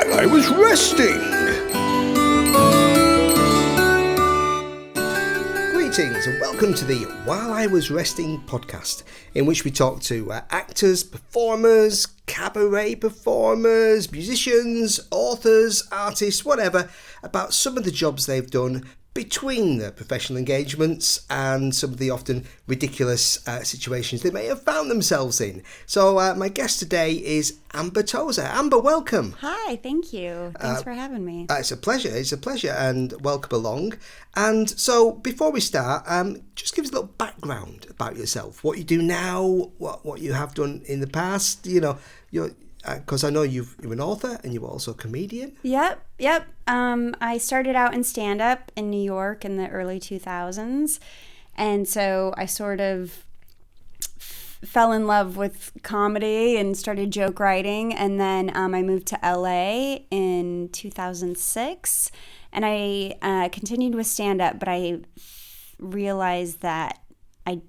while I was resting. Greetings and welcome to the While I Was Resting podcast, in which we talk to actors, performers, cabaret performers, musicians, authors, artists, whatever, about some of the jobs they've done between their professional engagements and some of the often ridiculous situations they may have found themselves in. So my guest today is Amber Tozer. Amber, welcome. Hi, thank you. Thanks for having me. It's a pleasure, and welcome along. And so before we start, just give us a little background about yourself, what you do now, what you have done in the past. You know, because I know you're an author and you're also a comedian. Yep. I started out in stand-up in New York in the early 2000s. And so I sort of fell in love with comedy and started joke writing. And then I moved to LA in 2006. And I continued with stand-up, but I realized that I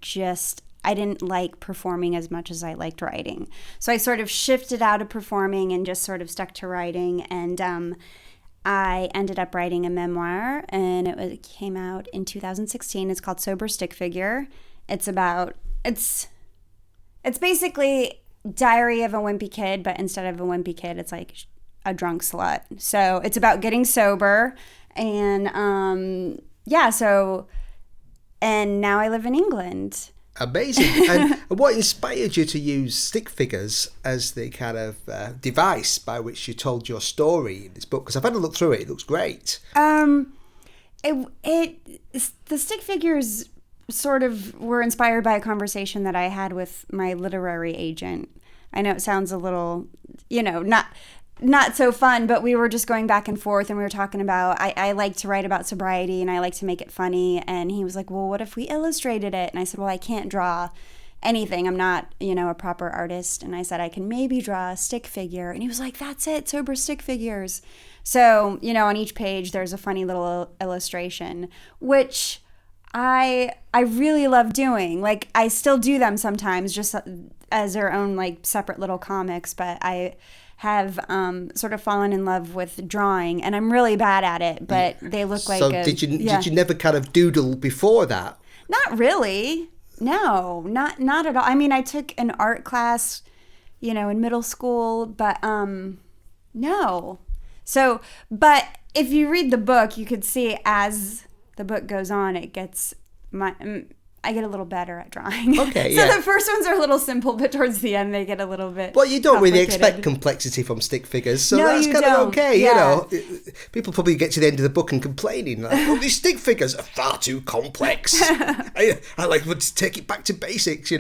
didn't like performing as much as I liked writing. So I sort of shifted out of performing and just sort of stuck to writing. And I ended up writing a memoir, and it came out in 2016. It's called Sober Stick Figure. It's basically Diary of a Wimpy Kid, but instead of a wimpy kid, it's like a drunk slut. So it's about getting sober. And and now I live in England. Amazing. And what inspired you to use stick figures as the kind of device by which you told your story in this book? Because I've had a look through it. It looks great. The stick figures sort of were inspired by a conversation that I had with my literary agent. I know it sounds a little, not so fun, but we were just going back and forth, and we were talking about, I like to write about sobriety and I like to make it funny. And he was like, well, what if we illustrated it? And I said, well, I can't draw anything. I'm not, a proper artist. And I said, I can maybe draw a stick figure. And he was like, that's it, sober stick figures. So, on each page, there's a funny little illustration, which I really love doing. Like, I still do them sometimes just as their own, like, separate little comics, but I have sort of fallen in love with drawing, and I'm really bad at it, but they look like did you never kind of doodle before that? Not really. No, not at all. I mean, I took an art class, in middle school, but no. So, but if you read the book, you could see as the book goes on, I get a little better at drawing. Okay, so the first ones are a little simple, but towards the end they get a little bit Well, you don't really expect complexity from stick figures, so that's kind of okay, People probably get to the end of the book and complaining, like, oh, these stick figures are far too complex. I like to take it back to basics,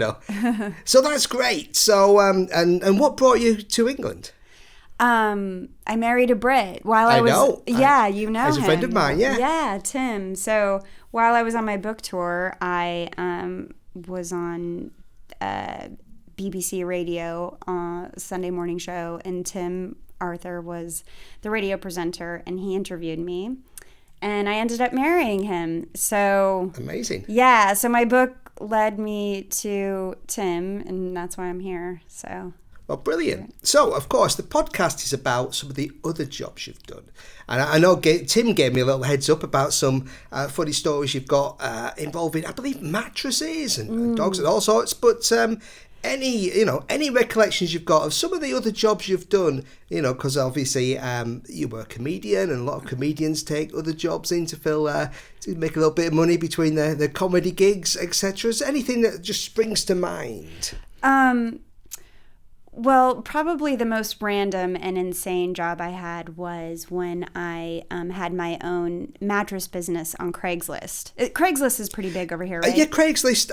So that's great. So, and what brought you to England? I married a Brit while I was... know. You know him. He's a friend of mine, yeah. Yeah, Tim. So while I was on my book tour, I was on BBC Radio Sunday morning show, and Tim Arthur was the radio presenter, and he interviewed me, and I ended up marrying him. So amazing. Yeah, so my book led me to Tim, and that's why I'm here. So... Well, brilliant. So, of course, the podcast is about some of the other jobs you've done. And I know Tim gave me a little heads up about some funny stories you've got involving, I believe, mattresses and dogs and all sorts. But any recollections you've got of some of the other jobs you've done, because obviously you were a comedian, and a lot of comedians take other jobs in to make a little bit of money between their comedy gigs, etc. Is there anything that just springs to mind? Well, probably the most random and insane job I had was when I had my own mattress business on Craigslist. Craigslist is pretty big over here, right? Yeah, Craigslist,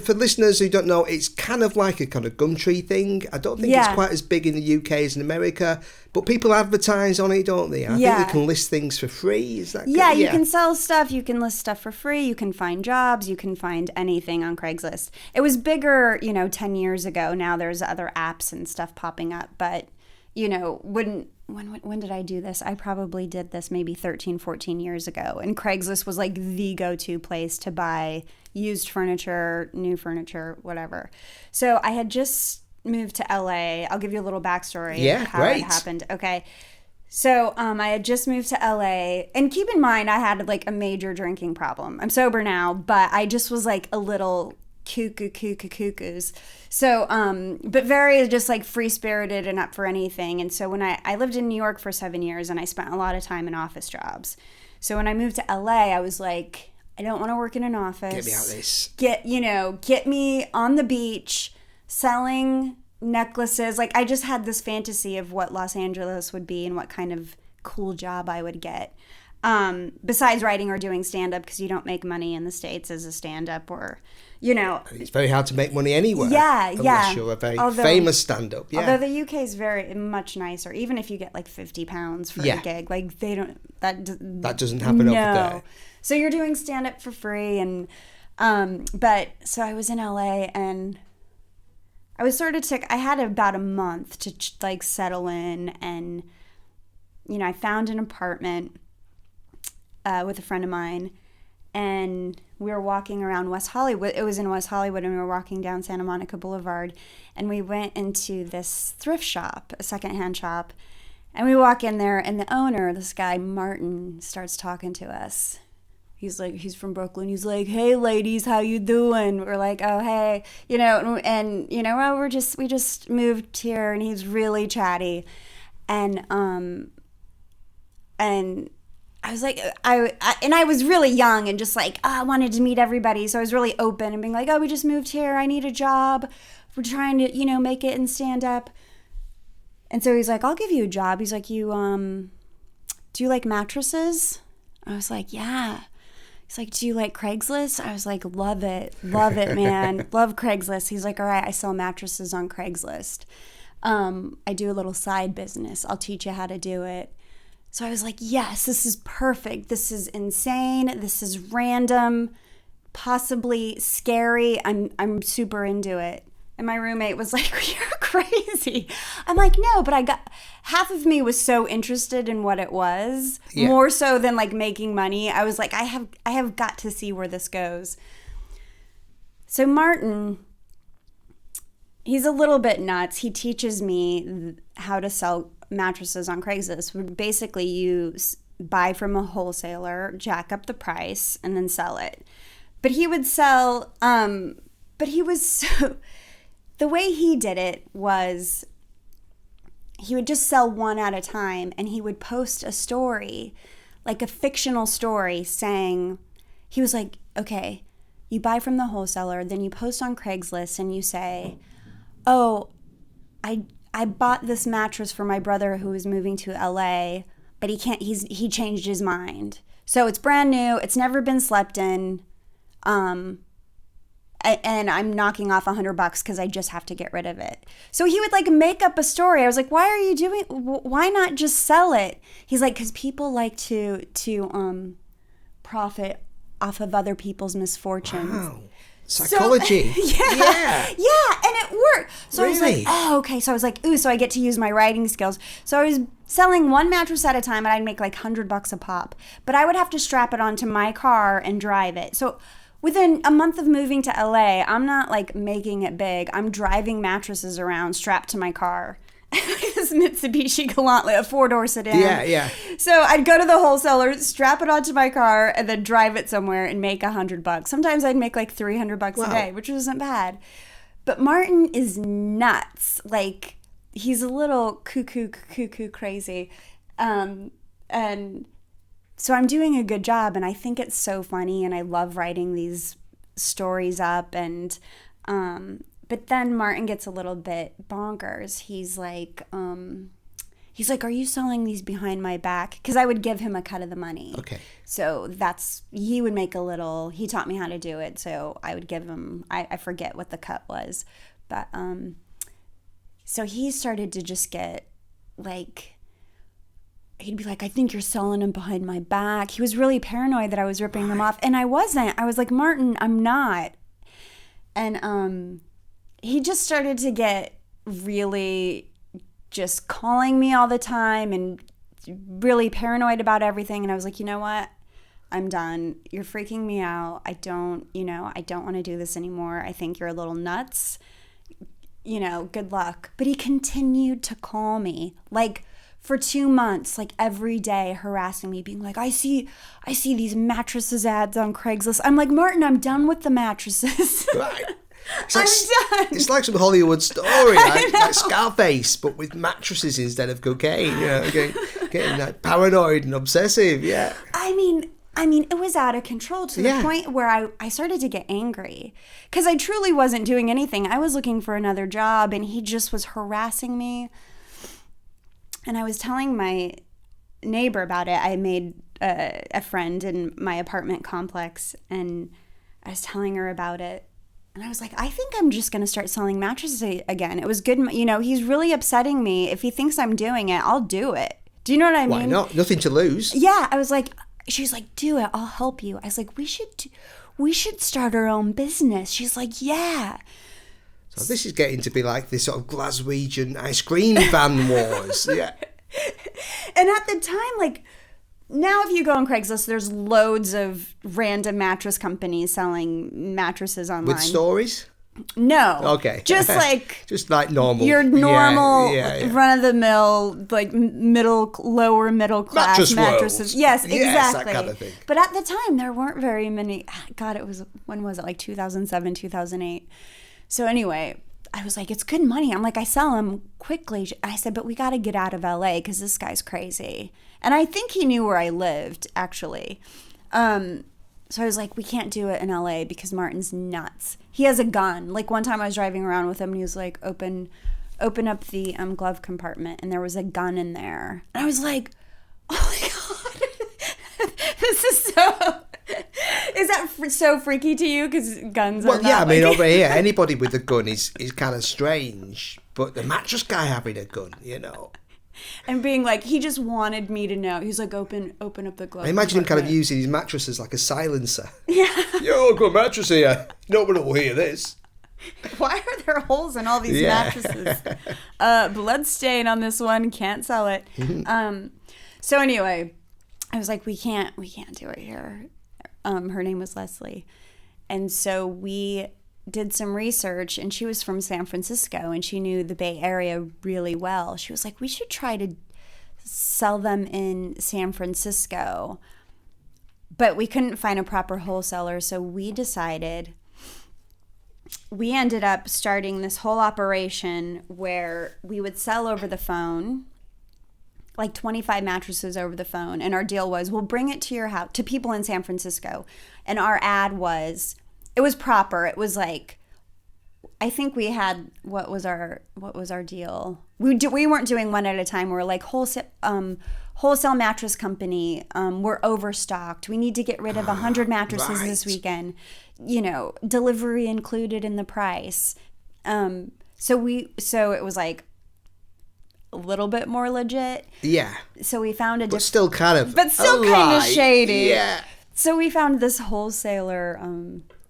for listeners who don't know, it's kind of like a kind of Gumtree thing. I don't think it's quite as big in the UK as in America, but people advertise on it, don't they? I think you can list things for free. Is that correct? Yeah, you can sell stuff, you can list stuff for free, you can find jobs, you can find anything on Craigslist. It was bigger, 10 years ago. Now there's other apps and stuff popping up, but when did I do this? I probably did this maybe 13, 14 years ago, and Craigslist was like the go-to place to buy used furniture, new furniture, whatever. So I had just moved to LA. I'll give you a little backstory of how it happened. Okay. So I had just moved to LA, and keep in mind I had like a major drinking problem. I'm sober now, but I just was like a little cuckoos. So, but very just like free spirited and up for anything. And so when I lived in New York for 7 years, and I spent a lot of time in office jobs. So when I moved to LA, I was like, I don't want to work in an office. Get me out of this. Get me on the beach selling necklaces. Like, I just had this fantasy of what Los Angeles would be and what kind of cool job I would get. Besides writing or doing stand-up, because you don't make money in the States as a stand-up, or, It's very hard to make money anywhere. Yeah. Unless you're a very famous stand-up. Yeah. Although the UK is very much nicer, even if you get like £50 for a gig. Like, they don't, that doesn't happen over there. So you're doing stand-up for free, and, so I was in LA, and I was sort of I had about a month to like settle in, and, I found an apartment with a friend of mine, and we were walking around West Hollywood. It was in West Hollywood, and we were walking down Santa Monica Boulevard, and we went into this thrift shop, a secondhand shop, and we walk in there, and the owner, this guy Martin, starts talking to us. He's like, he's from Brooklyn. He's like, "Hey, ladies, how you doing?" We're like, "Oh, hey," and well, we just moved here, and he's really chatty, and I was like, I was really young and just like, I wanted to meet everybody. So I was really open and being like, "Oh, we just moved here. I need a job. We're trying to, make it and stand up." And so he's like, "I'll give you a job." He's like, do you like mattresses?" I was like, "Yeah." He's like, "Do you like Craigslist?" I was like, love it, man. Love Craigslist." He's like, "All right, I sell mattresses on Craigslist. I do a little side business. I'll teach you how to do it." So I was like, yes, this is perfect. This is insane. This is random, possibly scary. I'm super into it. And my roommate was like, "You're crazy." I'm like, "No," but half of me was so interested in what it was, more so than like making money. I was like, I have got to see where this goes. So Martin, he's a little bit nuts. He teaches me how to sell mattresses on Craigslist. Where basically you buy from a wholesaler, jack up the price, and then sell it. But he would sell, but he was so, the way he did it was he would just sell one at a time, and he would post a story, like a fictional story, saying, he was like, "Okay, you buy from the wholesaler, then you post on Craigslist and you say, 'Oh, I bought this mattress for my brother who is moving to LA, but he changed his mind. So it's brand new, it's never been slept in, and I'm knocking off $100 because I just have to get rid of it.'" So he would like make up a story. I was like, why not just sell it? He's like, "Because people like to profit off of other people's misfortunes." Wow. Psychology. So, yeah, and it worked. So really? I was like, "Oh, okay." So I was like, "Ooh," so I get to use my writing skills. So I was selling one mattress at a time, and I'd make like $100 a pop. But I would have to strap it onto my car and drive it. So within a month of moving to LA, I'm not like making it big. I'm driving mattresses around strapped to my car. This Mitsubishi Galantly, a 4-door sedan. Yeah. So I'd go to the wholesaler, strap it onto my car, and then drive it somewhere and make $100. Sometimes I'd make like $300 a day, which wasn't bad. But Martin is nuts. Like, he's a little cuckoo crazy. And so I'm doing a good job, and I think it's so funny, and I love writing these stories up, and but then Martin gets a little bit bonkers. He's like, "Are you selling these behind my back?" Because I would give him a cut of the money. Okay. So he would make a little, he taught me how to do it. So I would give him, I forget what the cut was. But, so he started to just get like, he'd be like, "I think you're selling them behind my back." He was really paranoid that I was ripping them off. And I wasn't. I was like, "Martin, I'm not." And, he just started to get really just calling me all the time and really paranoid about everything. And I was like, "You know what? I'm done. You're freaking me out. I don't want to do this anymore. I think you're a little nuts. Good luck." But he continued to call me like for 2 months, like every day harassing me, being like, I see these mattresses ads on Craigslist. I'm like, Martin, I'm done with the mattresses. Right. I'm done. It's like some Hollywood story, like Scarface, but with mattresses instead of cocaine. Getting like paranoid and obsessive. Yeah. I mean, it was out of control to the point where I started to get angry because I truly wasn't doing anything. I was looking for another job, and he just was harassing me. And I was telling my neighbor about it. I made a friend in my apartment complex, and I was telling her about it. And I was like, I think I'm just going to start selling mattresses again. It was good. He's really upsetting me. If he thinks I'm doing it, I'll do it. Do you know what I mean? Why not? Nothing to lose. Yeah. I was like, she's like, do it. I'll help you. I was like, we should start our own business. She's like, yeah. So this is getting to be like this sort of Glaswegian ice cream van wars. Yeah. And at the time, like, now if you go on Craigslist, there's loads of random mattress companies selling mattresses online. With stories? No. Okay. Just like normal. Your normal run-of-the-mill, like lower middle class mattresses. Yes, exactly. Yes, that kind of thing. But at the time, there weren't very many. God, when was it? Like 2007, 2008. So anyway, I was like, it's good money. I'm like, I sell them quickly. I said, but we got to get out of LA because this guy's crazy. And I think he knew where I lived, actually. So I was like, we can't do it in LA because Martin's nuts. He has a gun. Like one time I was driving around with him and he was like, open up the glove compartment, and there was a gun in there. And I was like, oh my God, this is so... Is that so freaky to you? Because guns are not I mean, over here, anybody with a gun is kind of strange. But the mattress guy having a gun, And being like, he just wanted me to know. He's like, open up the glove. I imagine him kind of using his mattress as like a silencer. Yeah. Yo, I've got a mattress here. Nobody will hear this. Why are there holes in all these mattresses? Blood stain on this one. Can't sell it. So anyway, I was like, we can't do it here. Her name was Leslie. And so we did some research, and she was from San Francisco, and she knew the Bay Area really well. She was like, we should try to sell them in San Francisco. But we couldn't find a proper wholesaler, so we ended up starting this whole operation where we would sell over the phone, like 25 mattresses over the phone. And our deal was, we'll bring it to your house, to people in San Francisco. And our ad was, it was proper. It was like, I think we had, what was our deal? We weren't doing one at a time. We were like, wholesale mattress company. We're overstocked. We need to get rid of 100 mattresses this weekend. Delivery included in the price. So it was like a little bit more legit. Yeah. So we found but still kind of shady. Yeah. So we found this wholesaler,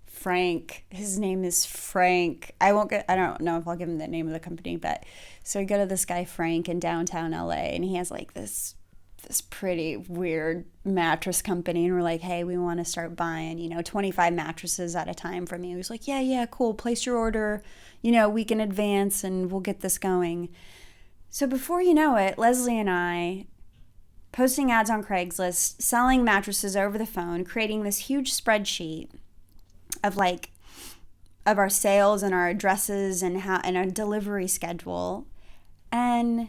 Frank. His name is Frank. I don't know if I'll give him the name of the company, but so we go to this guy Frank in downtown LA, and he has like this pretty weird mattress company, and we're like, hey, we want to start buying 25 mattresses at a time from you. He's like, yeah, cool, place your order a week in advance and we'll get this going. So before you know it, Leslie and I posting ads on Craigslist, selling mattresses over the phone, creating this huge spreadsheet of our sales and our addresses and our delivery schedule. And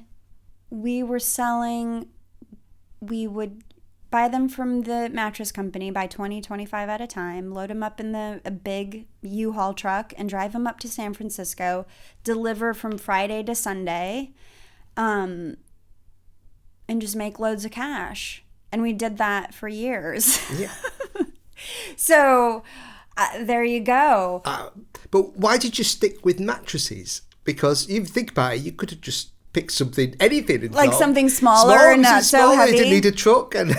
we would buy them from the mattress company, buy 20, 25 at a time, load them up in a big U-Haul truck and drive them up to San Francisco, deliver from Friday to Sunday, and just make loads of cash. And we did that for years. Yeah. So there you go. But why did you stick with mattresses? Because if you think about it, you could have just picked anything. Like something smaller and not so heavy. You didn't need a truck. And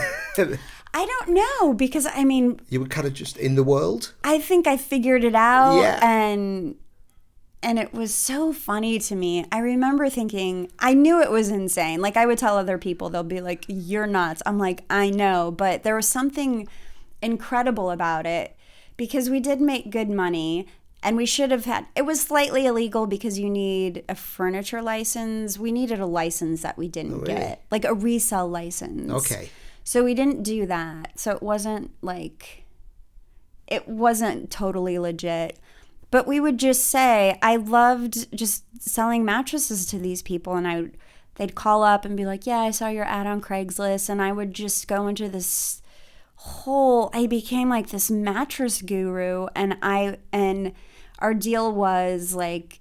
I don't know, because I mean, you were kind of just in the world. I think I figured it out. Yeah. And it was so funny to me. I remember thinking, I knew it was insane. Like I would tell other people, they'll be like, you're nuts. I'm like, I know. But there was something incredible about it because we did make good money. And we should have had, it was slightly illegal because you need a furniture license. We needed a license that we didn't get, like a resale license. Okay. So we didn't do that. So it wasn't totally legit. But we would just say, I loved just selling mattresses to these people. And they'd call up and be like, yeah, I saw your ad on Craigslist. And I would just go into this I became like this mattress guru. And our deal was like,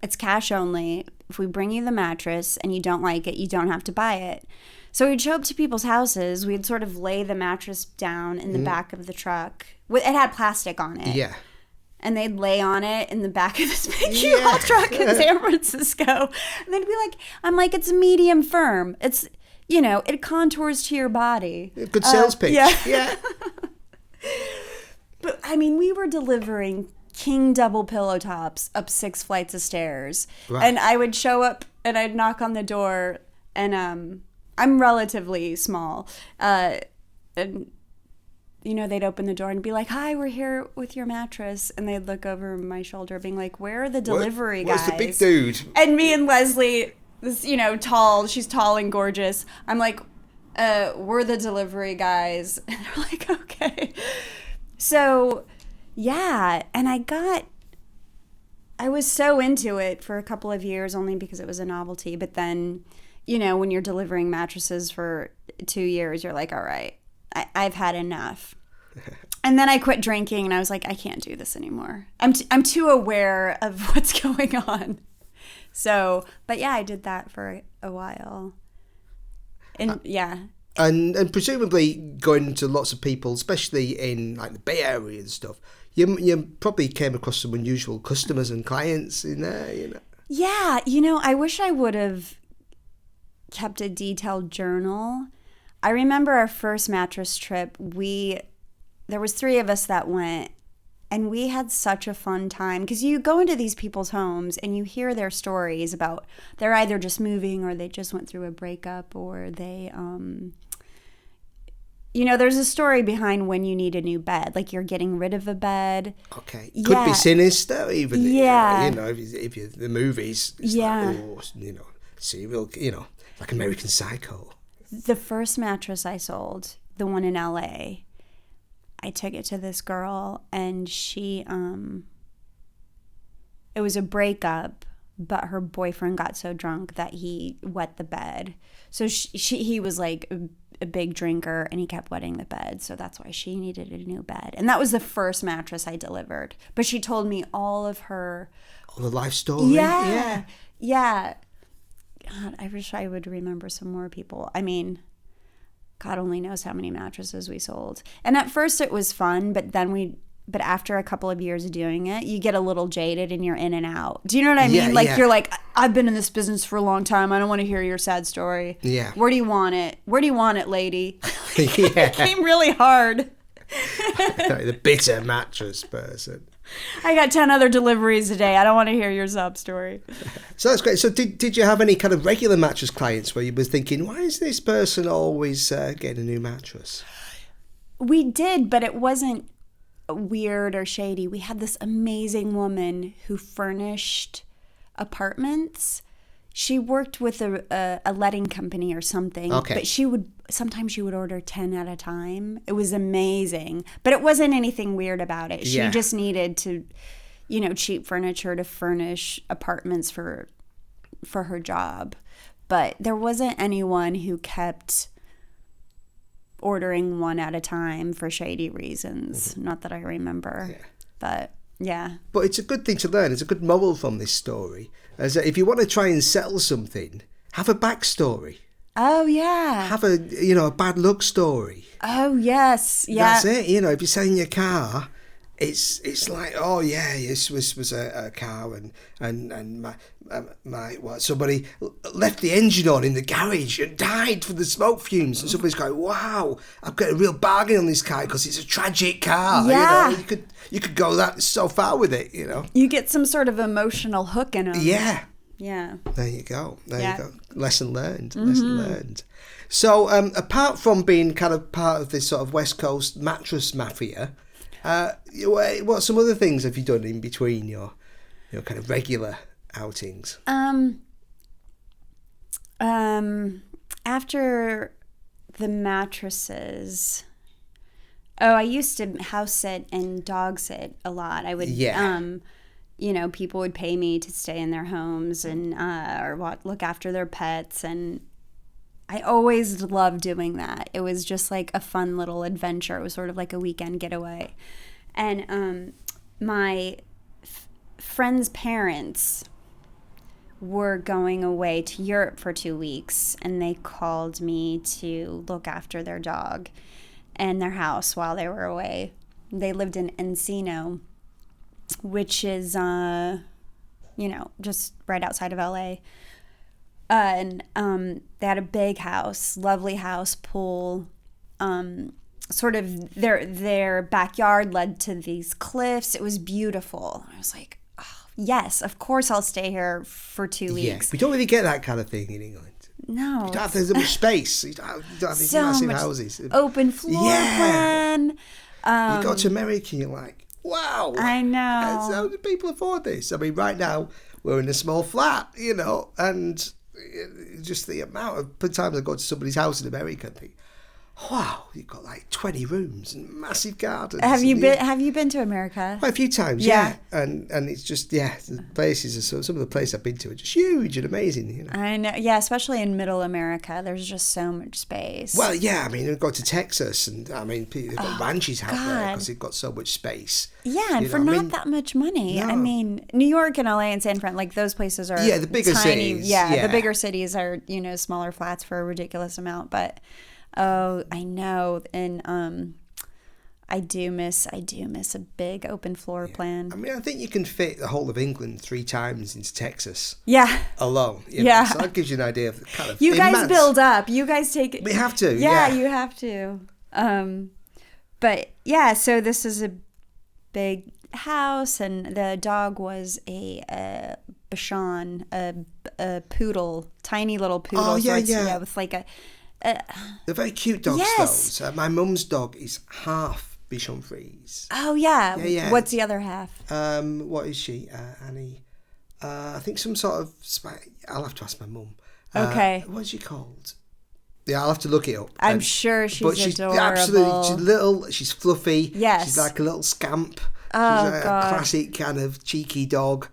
it's cash only. If we bring you the mattress and you don't like it, you don't have to buy it. So we'd show up to people's houses. We'd sort of lay the mattress down in the back of the truck. It had plastic on it. Yeah. And they'd lay on it in the back of this big U-Haul truck in San Francisco. And they'd be like, I'm like, it's medium firm. It's, it contours to your body. Good sales pitch. Yeah. But, I mean, we were delivering king double pillow tops up 6 flights of stairs. Right. And I would show up and I'd knock on the door and I'm relatively small. And, they'd open the door and be like, hi, we're here with your mattress. And they'd look over my shoulder being like, where are the delivery guys? Where's the big dude? And me and Leslie, this, tall, she's tall and gorgeous. I'm like, we're the delivery guys. And they're like, okay. So, yeah. And I was so into it for a couple of years only because it was a novelty. But then, when you're delivering mattresses for 2 years, you're like, all right, I've had enough. And then I quit drinking and I was like, I can't do this anymore. I'm too aware of what's going on. So, but yeah, I did that for a while. And yeah. And presumably going to lots of people, especially in like the Bay Area and stuff, you probably came across some unusual customers and clients in there, Yeah, I wish I would have kept a detailed journal. I remember our first mattress trip, there was 3 of us that went, and we had such a fun time because you go into these people's homes and you hear their stories about they're either just moving or they just went through a breakup or they, there's a story behind when you need a new bed, like you're getting rid of a bed. Okay. Could be sinister even. Yeah. If you're the movies, it's like, serial, like American Psycho. The first mattress I sold, the one in LA, I took it to this girl and she, it was a breakup, but her boyfriend got so drunk that he wet the bed. So he was like a big drinker and he kept wetting the bed. So that's why she needed a new bed. And that was the first mattress I delivered. But she told me all of her... All the life story? Yeah. God, I wish I would remember some more people. I mean, God only knows how many mattresses we sold. And at first it was fun, but after a couple of years of doing it, you get a little jaded and you're in and out. Do you know what I mean? You're like, I've been in this business for a long time. I don't want to hear your sad story. Yeah. Where do you want it? Where do you want it, lady? It came really hard. The bitter mattress person. I got 10 other deliveries a day. I don't want to hear your sob story. So that's great. So did you have any kind of regular mattress clients where you were thinking, why is this person always getting a new mattress? We did, but it wasn't weird or shady. We had this amazing woman who furnished apartments. She worked with a letting company or something. Okay. But sometimes she would order 10 at a time. It was amazing. But it wasn't anything weird about it. She just needed to, cheap furniture to furnish apartments for her job. But there wasn't anyone who kept ordering one at a time for shady reasons. Mm-hmm. Not that I remember. Yeah. But yeah. But it's a good thing to learn. It's a good moral from this story. As if you want to try and sell something, have a backstory. Oh, yeah. Have a bad luck story. Oh, yes. Yeah. That's it. If you're selling your car, it's like, oh, yeah, this was a car and somebody left the engine on in the garage and died from the smoke fumes. And somebody's going, wow, I've got a real bargain on this car because it's a tragic car. Yeah. You could go that so far with it, You get some sort of emotional hook in them. Yeah. Yeah. There you go. Lesson learned. Mm-hmm. Lesson learned. So apart from being kind of part of this sort of West Coast mattress mafia, What some other things have you done in between your kind of regular outings? After the mattresses, I used to house sit and dog sit a lot. I would, people would pay me to stay in their homes and or look after their pets, and I always loved doing that. It was just like a fun little adventure. It was sort of like a weekend getaway. And my friends' parents were going away to Europe for 2 weeks, and they called me to look after their dog and their house while they were away. They lived in Encino, which is, just right outside of LA. And they had a big house, lovely house, pool. Sort of their backyard led to these cliffs. It was beautiful. I was like, oh, yes, of course I'll stay here for 2 weeks. We don't really get that kind of thing in England. No. You don't have so much space. You don't have these massive houses. Open floor plan. You go to America and you're like, wow. I know. How do people afford this? I mean, right now we're in a small flat, and just the amount of times I go to somebody's house in America and think, wow, you've got like 20 rooms and massive gardens. Have you been to America? Quite a few times, yeah. And it's just, the places are some of the places I've been to are just huge and amazing. I know, yeah, especially in Middle America, there's just so much space. Well, yeah, I mean, I go to Texas, and I mean, they've got ranches out there because they've got so much space. Yeah, and for not that much money. No. I mean, New York and LA and San Fran, like those places are the bigger tiny. cities. Yeah, the bigger cities are, smaller flats for a ridiculous amount, but. Oh, I know, and I do miss a big open floor plan. I mean, I think you can fit the whole of England 3 times into Texas. Yeah. Alone. So that gives you an idea of kind of. You guys build up. You guys take it. We have to. Yeah, you have to. But yeah, so this is a big house, and the dog was a Bichon, a poodle, tiny little poodle. Oh yeah. With like a. They're very cute dogs, yes. though. So my mum's dog is half Bichon Frise. Oh, yeah. What's the other half? What is she? Annie. I think some sort of... I'll have to ask my mum. Okay. What is she called? Yeah, I'll have to look it up. I'm sure she's adorable. Absolutely. She's little. She's fluffy. Yes. She's like a little scamp. Oh, she's a classic kind of cheeky dog.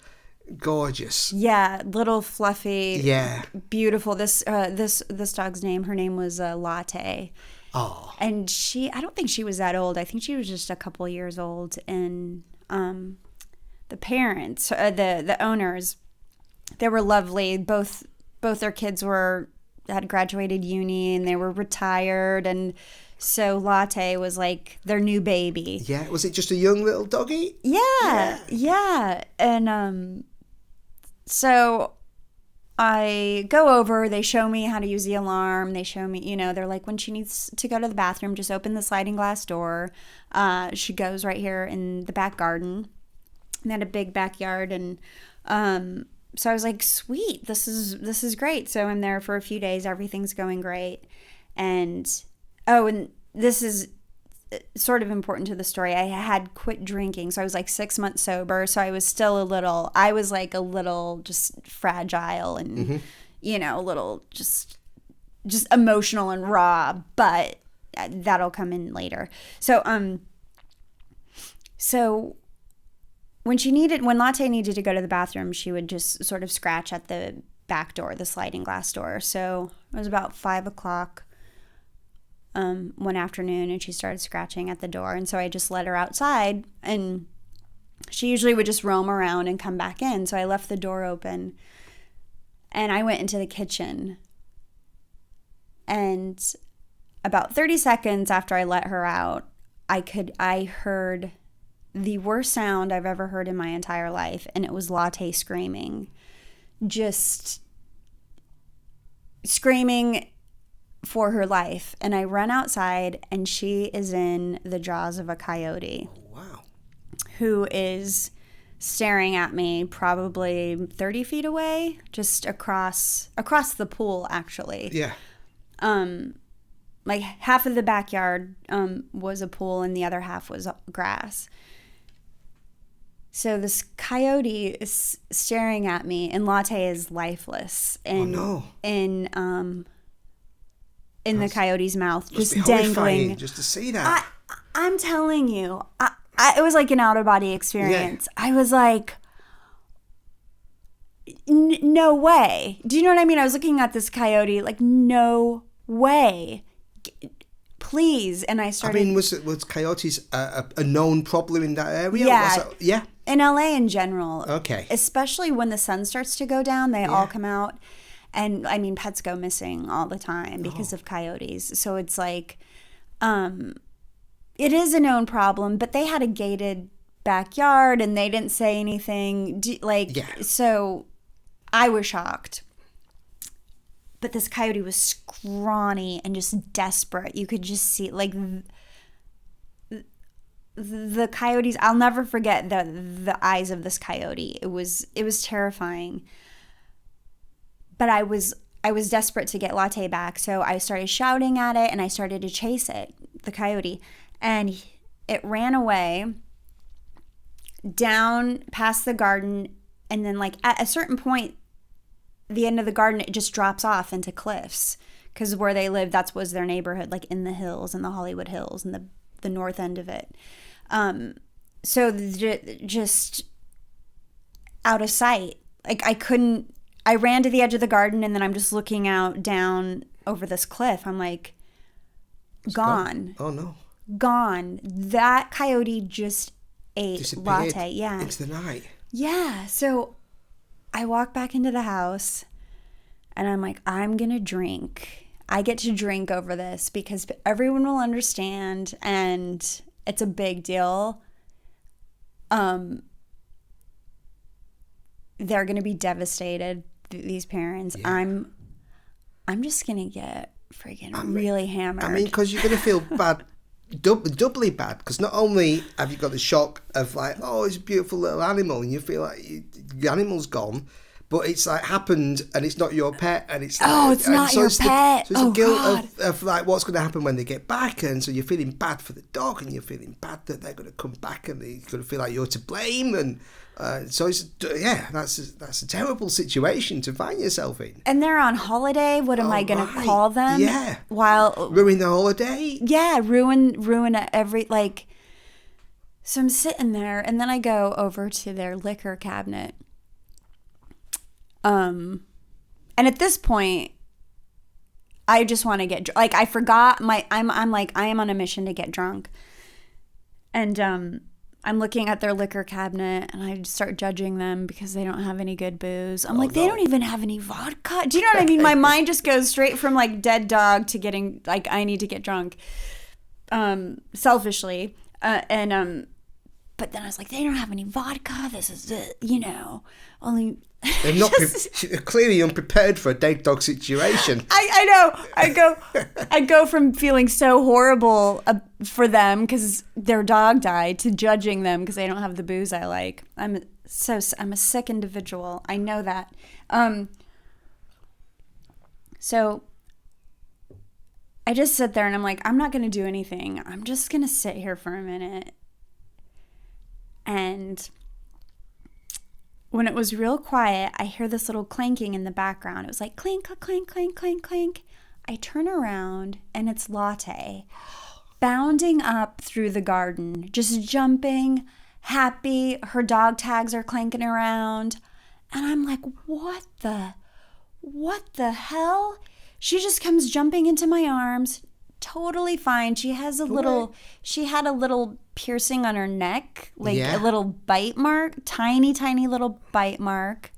Gorgeous. Yeah, little fluffy. Yeah. Beautiful. This dog's name, her name was Latte. Oh. And I don't think she was that old. I think she was just a couple years old. And the parents, the owners, they were lovely. Both their kids had graduated uni and they were retired, and so Latte was like their new baby. Yeah. Was it just a young little doggy? Yeah. And so I go over, they show me how to use the alarm. They show me, they're like, when she needs to go to the bathroom, just open the sliding glass door. She goes right here in the back garden. And they had a big backyard. And so I was like, sweet, this is great. So I'm there for a few days. Everything's going great. And this is sort of important to the story. I had quit drinking, so I was like 6 months sober. So I was still a little just fragile and a little just emotional and raw. But that'll come in later. So when Latte needed to go to the bathroom, she would just sort of scratch at the back door, the sliding glass door. So it was about 5:00. One afternoon, and she started scratching at the door, and so I just let her outside, and she usually would just roam around and come back in. So I left the door open, and I went into the kitchen, and about 30 seconds after I let her out, I heard the worst sound I've ever heard in my entire life, and it was Latte screaming, just screaming for her life. And I run outside, and she is in the jaws of a coyote. Wow. Who is staring at me probably 30 feet away, just across the pool, actually. Yeah. like half of the backyard was a pool and the other half was grass. So this coyote is staring at me, and Latte is lifeless. And, in the coyote's mouth, just dangling. Just to see that. I'm telling you, it was like an out-of-body experience. Yeah. I was like, no way. Do you know what I mean? I was looking at this coyote like, no way. Please. And I started... I mean, was coyotes a known problem in that area? Yeah. Yeah. In LA in general. Okay. Especially when the sun starts to go down, they all come out. And, I mean, pets go missing all the time because of coyotes. So it's like, it is a known problem, but they had a gated backyard and they didn't say anything. So I was shocked. But this coyote was scrawny and just desperate. You could just see, like, the coyotes. I'll never forget the eyes of this coyote. It was terrifying. But I was desperate to get Latte back, so I started shouting at it and I started to chase it, the coyote, and it ran away down past the garden, and then like at a certain point, the end of the garden, it just drops off into cliffs, because where they live, that was their neighborhood, like in the hills, in the Hollywood Hills, and the north end of it. So just out of sight. Like I ran to the edge of the garden, and then I'm just looking out down over this cliff. I'm like, gone. Oh no. Gone. That coyote just ate Latte. Yeah. Into the night. Yeah. So I walk back into the house and I'm like, I'm going to drink. I get to drink over this because everyone will understand and it's a big deal. They're going to be devastated, these parents. Yeah. I'm just going to get freaking really hammered. I mean, because you're going to feel bad, doubly bad, because not only have you got the shock of like, oh, it's a beautiful little animal, and you feel like the animal's gone, but it's like happened and it's not your pet, and it's like, it's not your pet. So it's the guilt of like what's going to happen when they get back, and so you're feeling bad for the dog, and you're feeling bad that they're going to come back and they're going to feel like you're to blame, and so it's that's a terrible situation to find yourself in. And they're on holiday. What am I going to call them? Yeah. While ruin the holiday. Yeah, ruin every like. So I'm sitting there, and then I go over to their liquor cabinet. And at this point, I just want to get like I forgot I'm like I am on a mission to get drunk, and I'm looking at their liquor cabinet and I start judging them because they don't have any good booze. I'm like, they don't even have any vodka. Do you know what I mean? My mind just goes straight from like dead dog to getting like I need to get drunk, selfishly, but then I was like, they don't have any vodka. This is only. They're not clearly unprepared for a dead dog situation. I know. I go from feeling so horrible for them because their dog died to judging them because they don't have the booze I like. I'm a sick individual. I know that. So I just sit there and I'm like, I'm not going to do anything. I'm just going to sit here for a minute. And when it was real quiet, I hear this little clanking in the background. It was like clink, clink, clink, clink, clink. I turn around and it's Latte bounding up through the garden, just jumping, happy. Her dog tags are clanking around. And I'm like, what the hell? She just comes jumping into my arms, totally fine. She had a little piercing on her neck, like a little bite mark, tiny little bite mark.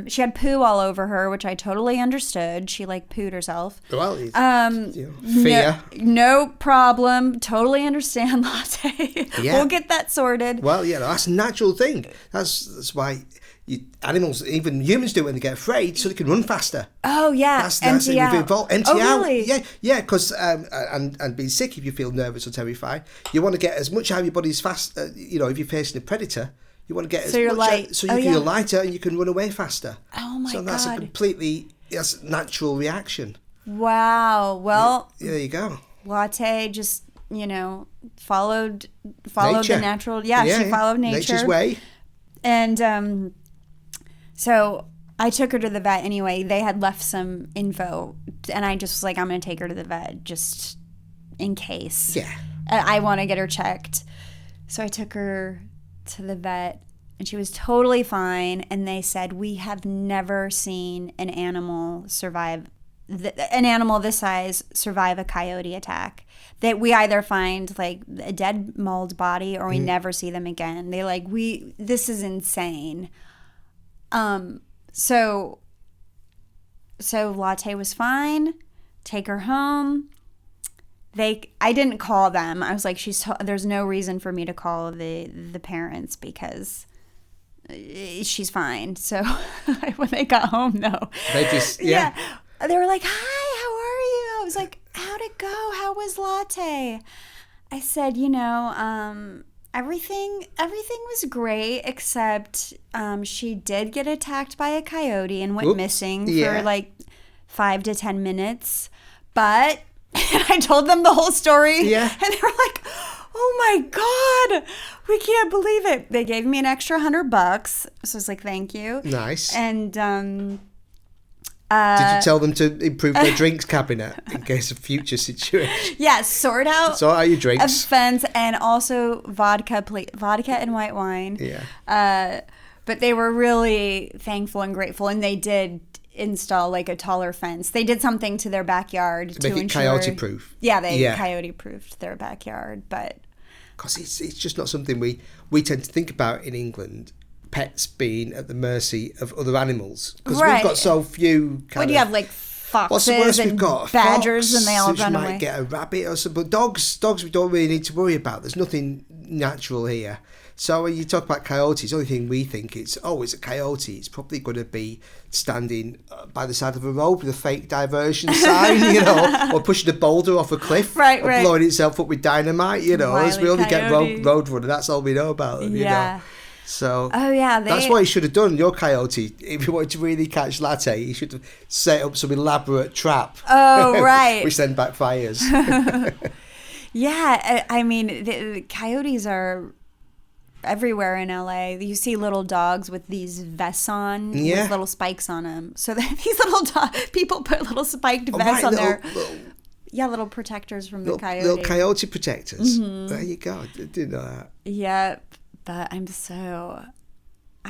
She had poo all over her, which I totally understood. She like pooed herself. Well, fear. No problem. Totally understand, Latte. Yeah. We'll get that sorted. Well, yeah, that's a natural thing. That's why animals, even humans, do it when they get afraid, so they can run faster. Oh yeah, empty out. Empty out. Really? Yeah, because and being sick if you feel nervous or terrified, you want to get as much out of your body as fast. If you're facing a predator, you want to get as much light. So you feel lighter and you can run away faster. Oh my god! So that's a natural reaction. Wow. Well, there you go. Latte just, followed Nature. the natural. Yeah, she followed nature. Nature's way. And so I took her to the vet anyway. They had left some info, and I just was like, I'm going to take her to the vet just in case. Yeah. I want to get her checked. So I took her to the vet, and she was totally fine. And they said, we have never seen an animal this size survive a coyote attack. That we either find like a dead mauled body or we never see them again. They like, this is insane. So Latte was fine. Take her home. I didn't call them. I was like, there's no reason for me to call the parents because she's fine. So when they got home, no. They just, yeah. They were like, hi, how are you? I was like, how'd it go? How was Latte? I said, everything was great except she did get attacked by a coyote and went missing for like 5 to 10 minutes. But I told them the whole story. Yeah. And they were like, oh my God, we can't believe it. They gave me an extra $100. So I was like, thank you. Nice. And did you tell them to improve their drinks cabinet in case of future situations? Yeah, sort out your drinks. Offense and also vodka and white wine. Yeah. But they were really thankful and grateful, and they did install like a taller fence. They did something to their backyard to make it ensure coyote proof. Yeah, they coyote proofed their backyard, but because it's just not something we tend to think about in England. Pets being at the mercy of other animals because we've got so few. What do you have, like foxes and badgers, and they all run away? Might get a rabbit or something. But dogs we don't really need to worry about. There's nothing natural here. So when you talk about coyotes, the only thing we think it's a coyote. It's probably going to be standing by the side of a road with a fake diversion sign, or pushing a boulder off a cliff, or blowing itself up with dynamite. As we only get road running. That's all we know about them. Yeah. So that's what you should have done, your coyote. If you wanted to really catch Latte, you should have set up some elaborate trap. Oh, right. Which then backfires. Yeah, I mean, the coyotes are everywhere in LA. You see little dogs with these vests on with little spikes on them. So these little people put little spiked vests on their... little protectors from the coyote. Little coyote protectors. Mm-hmm. There you go. I didn't know that. Yep. But I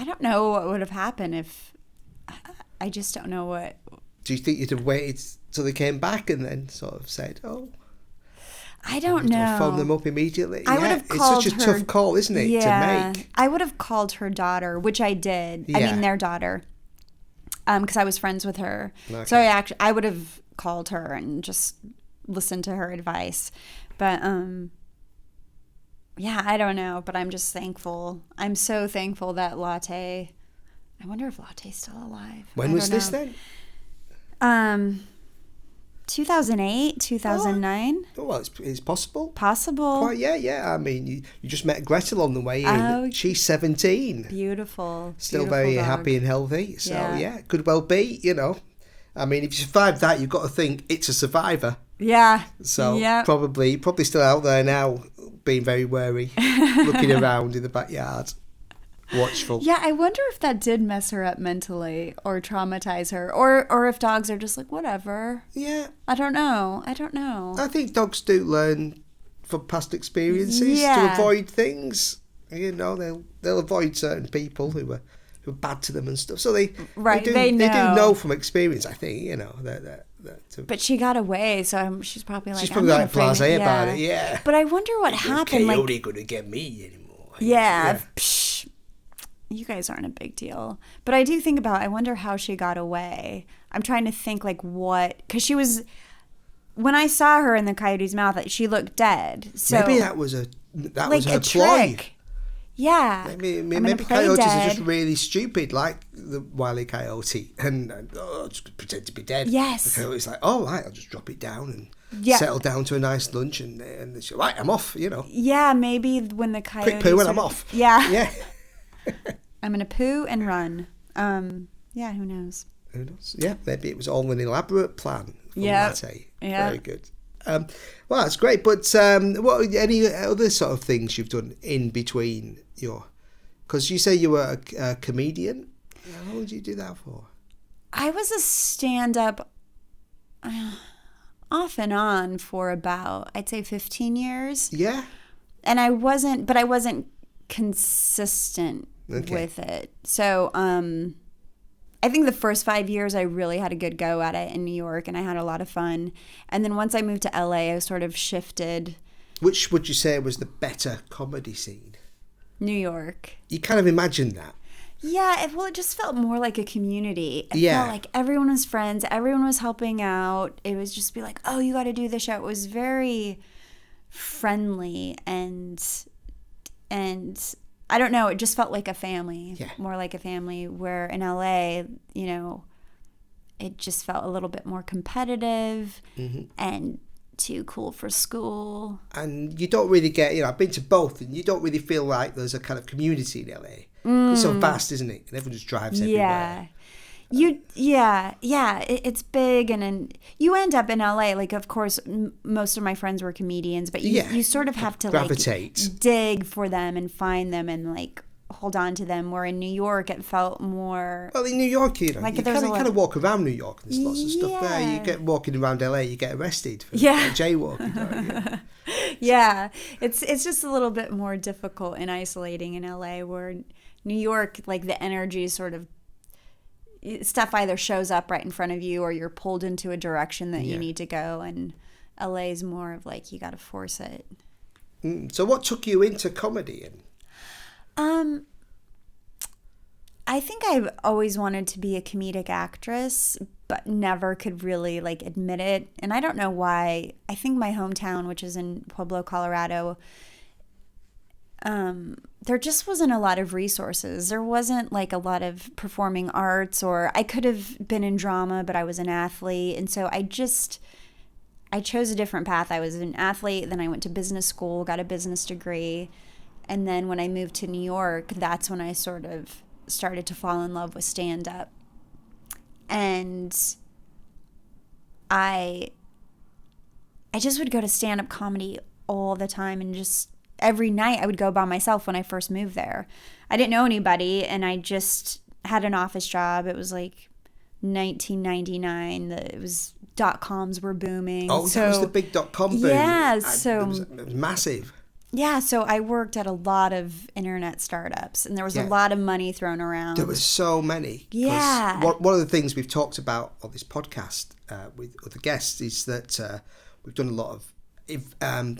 don't know what would have happened if, I just don't know what. Do you think you'd have waited till they came back and then sort of said, I don't know. Phone them up immediately? I would have called It's such a tough call, isn't it, to make? I would have called her daughter, which I did. Yeah. I mean, their daughter. Because I was friends with her. Okay. So I would have called her and just listened to her advice. But, yeah, I don't know, but I'm just thankful. I'm so thankful that Latte... I wonder if Latte's still alive. When was this then? 2008, 2009. Oh, well, it's possible. Possible. Quite, yeah. I mean, you just met Gretel on the way in. Oh, she's 17. Beautiful. Still very dog. happy and healthy. So, yeah, could well be, I mean, if you survive that, you've got to think it's a survivor. Yeah. So, probably still out there now, being very wary, looking around in the backyard, watchful. Yeah, I wonder if that did mess her up mentally or traumatize her, or if dogs are just like, whatever. Yeah. I don't know. I think dogs do learn from past experiences to avoid things. They'll avoid certain people who are bad to them and stuff. So they do know from experience, I think, But she got away, so she's probably like... She's probably like blasé about it, yeah. But I wonder what happened. Coyote gonna get me anymore. Yeah. Psh, you guys aren't a big deal. But I do think I wonder how she got away. I'm trying to think like what... Because she was... When I saw her in the coyote's mouth, she looked dead. So maybe that was her ploy. Trick. Yeah. Maybe coyotes are just really stupid, like the Wile E. Coyote, and just pretend to be dead. Yes. The coyote's like, right, I'll just drop it down and settle down to a nice lunch, and she's right, I'm off, Yeah, maybe when the coyote... Quick poo and I'm off. Yeah. Yeah. I'm going to poo and run. Yeah, who knows? Yeah, maybe it was all an elaborate plan from Yep. Latte. Yep. Very good. Well, that's great. But what any other sort of things you've done in between your? Because you say you were a comedian. How long did you do that for? I was a stand-up off and on for about, I'd say 15 years. Yeah. And I wasn't consistent with it. So I think the first 5 years I really had a good go at it in New York, and I had a lot of fun. And then once I moved to LA, I sort of shifted. Which would you say was the better comedy scene? New York. You kind of imagine that. Yeah, it just felt more like a community. It Yeah. felt like everyone was friends, everyone was helping out. It was just be like, oh, you got to do the show. It was very friendly and I don't know, it just felt like a family, more like a family, where in LA, you know, it just felt a little bit more competitive and too cool for school. And you don't really get, I've been to both, and you don't really feel like there's a kind of community in LA. It's so vast, isn't it? And everyone just drives everywhere. It's big, and then you end up in LA. Like, of course, most of my friends were comedians, but you sort of have to gravitate, like dig for them and find them and like hold on to them. Where in New York, it felt more. Well, in New York, like you kind of walk around New York, and there's lots of stuff there. You get walking around LA, you get arrested for jaywalking. Yeah, it's just a little bit more difficult and isolating in LA, where New York, like the energy sort of stuff either shows up right in front of you or you're pulled into a direction that you need to go, and LA is more of like you got to force it. So what took you into comedy? I think I've always wanted to be a comedic actress, but never could really like admit it. And I don't know why. I think my hometown, which is in Pueblo, Colorado, there just wasn't a lot of resources. There wasn't like a lot of performing arts, or I could have been in drama, but I was an athlete. And so I chose a different path. I was an athlete, then I went to business school, got a business degree. And then when I moved to New York, that's when I sort of started to fall in love with stand-up. And I just would go to stand-up comedy all the time, and just every night I would go by myself when I first moved there. I didn't know anybody, and I just had an office job. It was like 1999. It was .coms were booming. Oh, so, that was the big .com boom. Yeah, it was massive. Yeah, so I worked at a lot of internet startups, and there was a lot of money thrown around. There was so many. Yeah. One of the things we've talked about on this podcast with other guests is that we've done a lot of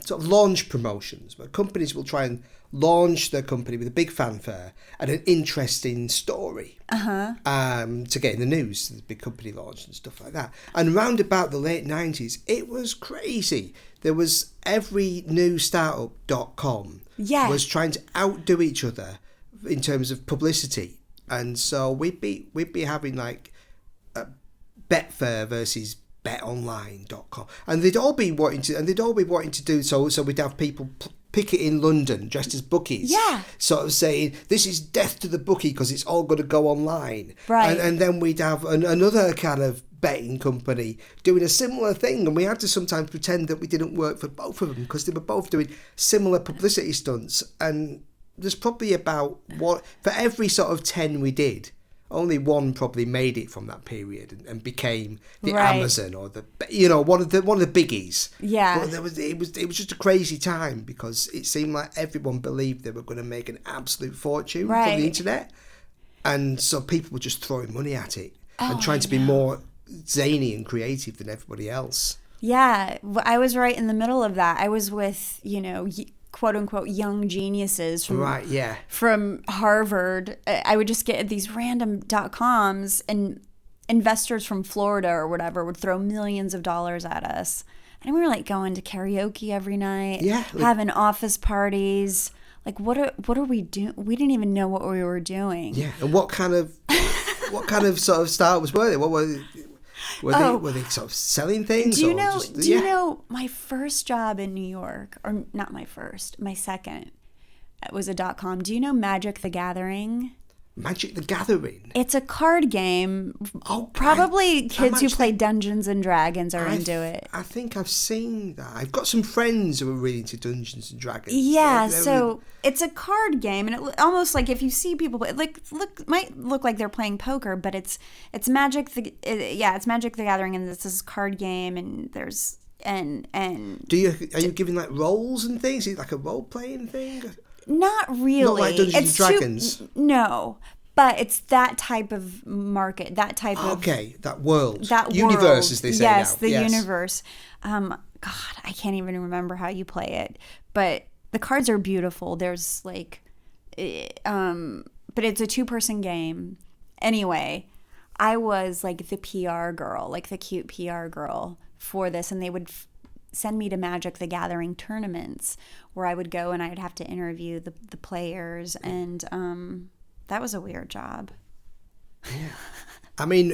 sort of launch promotions, where companies will try and launch their company with a big fanfare and an interesting story to get in the news, the big company launch and stuff like that. And round about the late 90s, it was crazy. There was every new startup.com was trying to outdo each other in terms of publicity. And so we'd be having like Betfair versus betonline.com, and they'd all be wanting to do so we'd have people picket in London dressed as bookies, sort of saying this is death to the bookie because it's all going to go online, right? And then we'd have another kind of betting company doing a similar thing, and we had to sometimes pretend that we didn't work for both of them because they were both doing similar publicity stunts. And there's probably about for every sort of 10 we did, only one probably made it from that period and became the Amazon or the one of the biggies. Yeah. But it was just a crazy time because it seemed like everyone believed they were going to make an absolute fortune from the internet, and so people were just throwing money at it and trying to be more zany and creative than everybody else. Yeah, I was right in the middle of that. I was with quote unquote young geniuses from Harvard. I would just get these random .coms, and investors from Florida or whatever would throw millions of dollars at us. And we were like going to karaoke every night, having office parties. Like, what are we doing? We didn't even know what we were doing. Yeah, and what kind of sort of startups were they? What were they? Were they sort of selling things? Do you know my first job in New York, or not my first, my second, was a .com. Do you know Magic the Gathering? Magic the Gathering. It's a card game. Oh, Probably kids who play Dungeons and Dragons are into it. I think I've seen that. I've got some friends who are really into Dungeons and Dragons. Yeah, so it's a card game, and it almost like if you see people play, might look like they're playing poker, but it's Magic it's Magic the Gathering, and it's this card game, and there's and are you giving like roles and things? Is it like a role playing thing? Not really. Not like Dungeons and Dragons. No, but it's that type of market, that type of that world, that universe, world. as they say yes, now. The universe. God, I can't even remember how you play it, but the cards are beautiful. There's like, but it's a 2-person game. Anyway, I was like the PR girl, like the cute PR girl for this, and they would send me to Magic the Gathering tournaments where I would go and I'd have to interview the players, and that was a weird job. Yeah. I mean,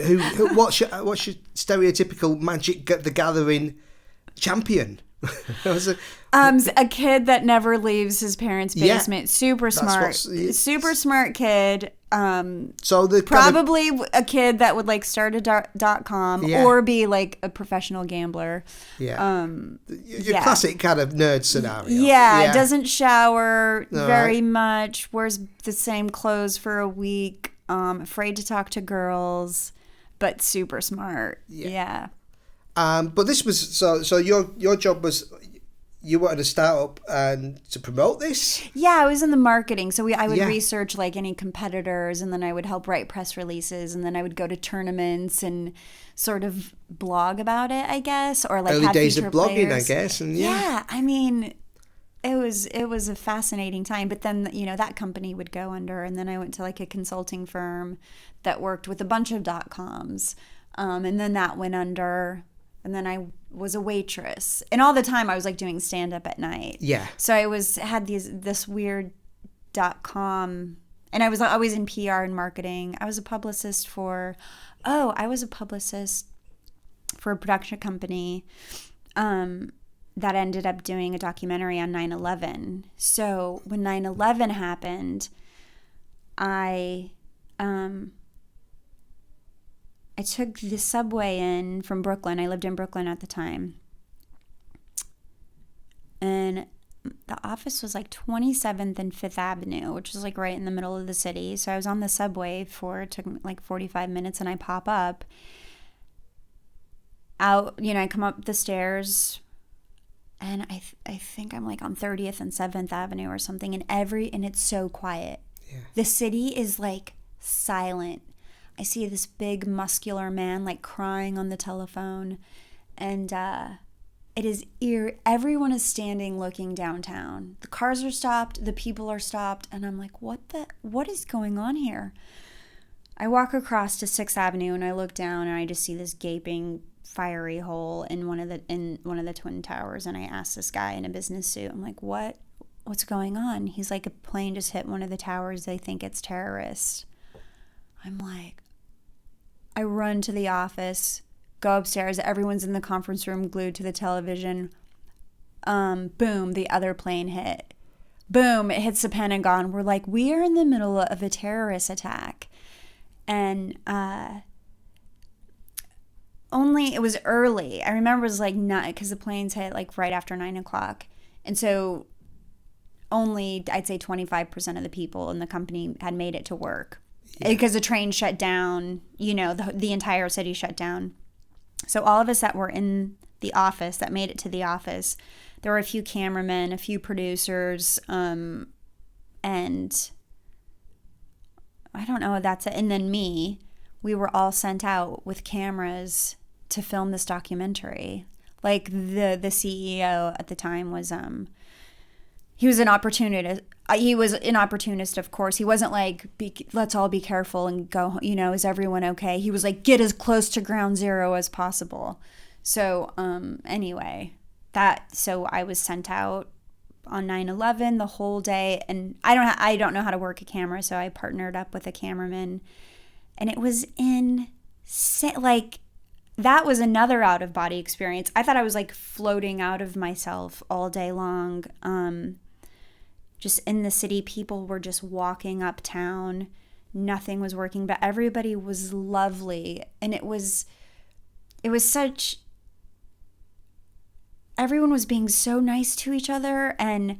what's your stereotypical Magic the Gathering champion? A kid that never leaves his parents' basement. Super smart. Super smart kid. So probably a kid that would like start a .com or be like a professional gambler. Yeah. Your classic kind of nerd scenario. Yeah. Doesn't shower very much. Wears the same clothes for a week. Afraid to talk to girls, but super smart. Yeah. But this was so your job was you wanted to start up and to promote this? Yeah, I was in the marketing. So I would research like any competitors, and then I would help write press releases, and then I would go to tournaments and sort of blog about it, I guess, or like early have days of blogging, players. I guess. And I mean, it was a fascinating time. But then that company would go under, and then I went to like a consulting firm that worked with a bunch of .coms, and then that went under. And then I was a waitress, and all the time I was like doing stand up at night. Yeah. So I had this weird .com, and I was always in PR and marketing. I was a publicist for a production company that ended up doing a documentary on 9/11. So when 9/11 happened, I took the subway in from Brooklyn. I lived in Brooklyn at the time. And the office was like 27th and 5th Avenue, which is like right in the middle of the city. So I was on the subway it took like 45 minutes, and I pop up. I come up the stairs, and I think I'm like on 30th and 7th Avenue or something, and it's so quiet. Yeah. The city is like silent. I see this big muscular man like crying on the telephone, and everyone is standing looking downtown. The cars are stopped, the people are stopped, and I'm like, what is going on here? I walk across to 6th Avenue, and I look down, and I just see this gaping fiery hole in one of the twin towers, and I ask this guy in a business suit, I'm like, what's going on? He's like, a plane just hit one of the towers, they think it's terrorists. I'm like, I run to the office, go upstairs. Everyone's in the conference room glued to the television. Boom, the other plane hit. Boom, it hits the Pentagon. We're like, we are in the middle of a terrorist attack. And it was early. I remember it was like 9, because the planes hit like right after 9 o'clock. And so only, I'd say 25% of the people in the company had made it to work. Because the train shut down, the entire city shut down. So all of us that were in the office, that made it to the office, there were a few cameramen, a few producers, and I don't know, that's it. And then me, we were all sent out with cameras to film this documentary. Like the CEO at the time was, he was an opportunist. He was an opportunist, of course. He wasn't like, let's all be careful and go, is everyone okay? He was like, get as close to ground zero as possible. So anyway, so I was sent out on 9/11 the whole day, and I don't know how to work a camera, so I partnered up with a cameraman, and it was that was another out of body experience. I thought I was like floating out of myself all day long. Just in the city, people were just walking uptown nothing was working, but everybody was lovely. And it was such, everyone was being so nice to each other and